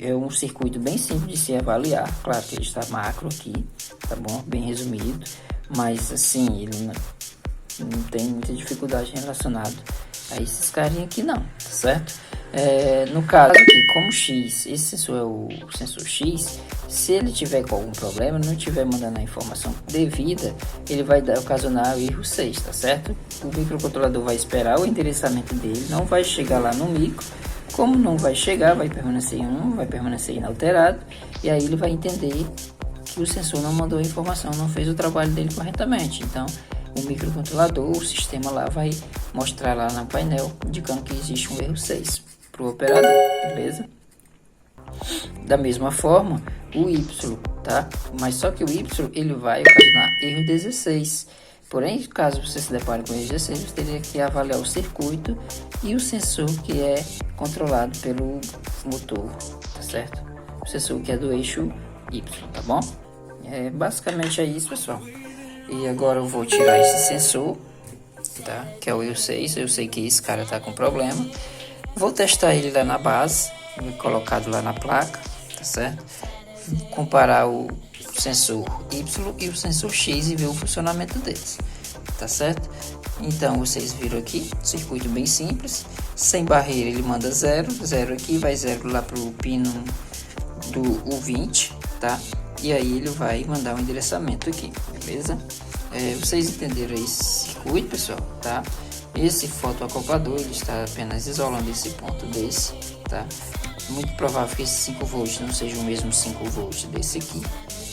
É um circuito bem simples de se avaliar. Claro que ele está macro aqui, tá bom? Bem resumido, mas assim, ele não tem muita dificuldade relacionada a esses carinha aqui não, tá certo? No caso aqui, como X, esse sensor é o sensor X, se ele tiver com algum problema, não estiver mandando a informação devida, ele vai ocasionar o erro 6, tá certo? O microcontrolador vai esperar o endereçamento dele, não vai chegar lá no micro. Como não vai chegar, vai permanecer em 1, vai permanecer inalterado, e aí ele vai entender que o sensor não mandou a informação, não fez o trabalho dele corretamente. Então, o microcontrolador, o sistema lá vai mostrar lá no painel, indicando que existe um erro 6 para o operador, beleza? Da mesma forma, o Y, tá? Mas só que o Y, ele vai ocasionar erro 16. Porém, caso você se depare com o erro 16, você teria que avaliar o circuito e o sensor que é controlado pelo motor, tá certo? O sensor que é do eixo Y, tá bom? Basicamente é isso, pessoal. E agora eu vou tirar esse sensor, tá? Que é o erro 6, eu sei que esse cara tá com problema. Vou testar ele lá na base, colocado lá na placa, tá certo? Comparar o sensor Y e o sensor X e ver o funcionamento deles, tá certo? Então vocês viram aqui, circuito bem simples, sem barreira ele manda 0 aqui, vai 0 lá pro pino do U20, tá? E aí ele vai mandar um endereçamento aqui, beleza? Vocês entenderam esse circuito, pessoal, tá? Esse fotoacoplador, ele está apenas isolando esse ponto desse, tá? Muito provável que esse 5 volts não seja o mesmo 5 volts desse aqui.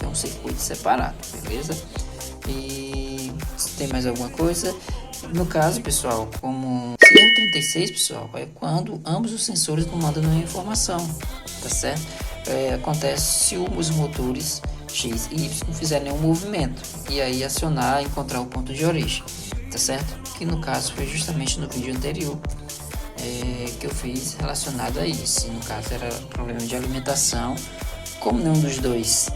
É um circuito separado, beleza? E se tem mais alguma coisa, no caso, pessoal, como erro 36, pessoal, é quando ambos os sensores não mandam nenhuma informação, tá certo? Acontece se os motores X e Y não fizerem nenhum movimento e aí acionar, encontrar o ponto de origem, tá certo? Que no caso foi justamente no vídeo anterior que eu fiz relacionado a isso. No caso era problema de alimentação. Como nenhum dos dois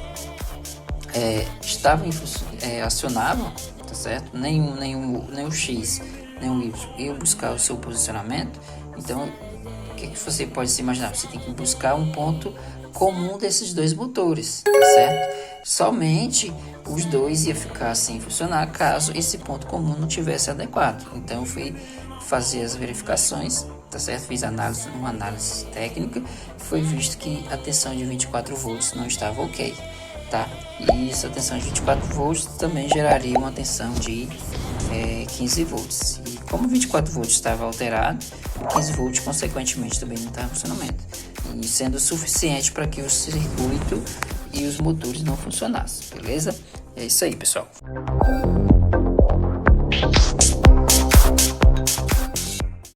acionavam, tá certo? Nem o X, nem o Y iam buscar o seu posicionamento. Então, o que você pode se imaginar? Você tem que buscar um ponto comum desses dois motores, tá certo? Somente os dois ia ficar sem funcionar caso esse ponto comum não tivesse adequado. Então, eu fui fazer as verificações, tá certo? Fiz uma análise técnica, foi visto que a tensão de 24 volts não estava ok, tá? E essa tensão de 24 volts também geraria uma tensão de 15 volts. E como 24 volts estava alterado, 15 volts consequentemente também não estava em funcionamento, e sendo suficiente para que o circuito e os motores não funcionassem, beleza? É isso aí, pessoal.